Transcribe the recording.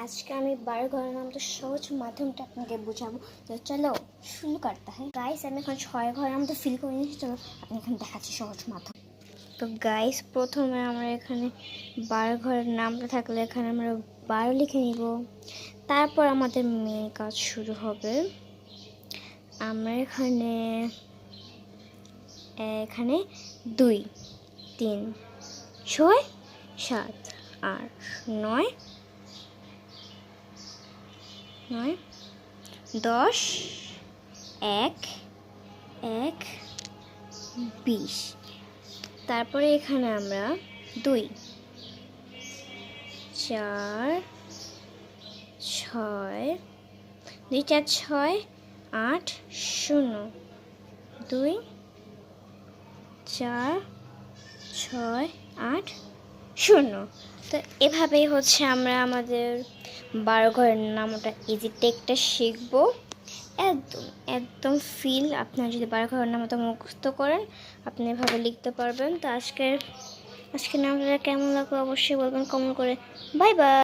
আজকে আমি 12 ঘরের নাম তো সহজ মাধ্যমটা আপনাকে বোঝাবো। তো চলো শুরু করতে হয়। গাইস আমি এখন 6 ঘরের নাম তো ফিল করে নিয়েছি। চলো আপনি এখানে দেখাচ্ছি সহজ মাধ্যম। তো গাইস প্রথমে আমরা এখানে 12 ঘরের নামটা থাকলে এখানে আমরা 12 লিখে নিব। তারপর আমাদের মেন কাজ শুরু হবে। আমরা এখানে 2 3 6 7 8 9 10 1 1 20। তারপরে এখানে আমরা 2 4 6 2 4 6 8 0 2 4 6 8 0। তো এভাবেই হচ্ছে আমরা আমাদের 12 ঘরের নামটা ইজি টেকটা শিখবো। একদম ফিল আপনার যদি 12 ঘরের নামটা মুখস্থ করেন আপনি এভাবে লিখতে পারবেন। তো আজকের নামটা কেমন লাগলো অবশ্যই বলবেন কমেন্ট করে। Bye bye.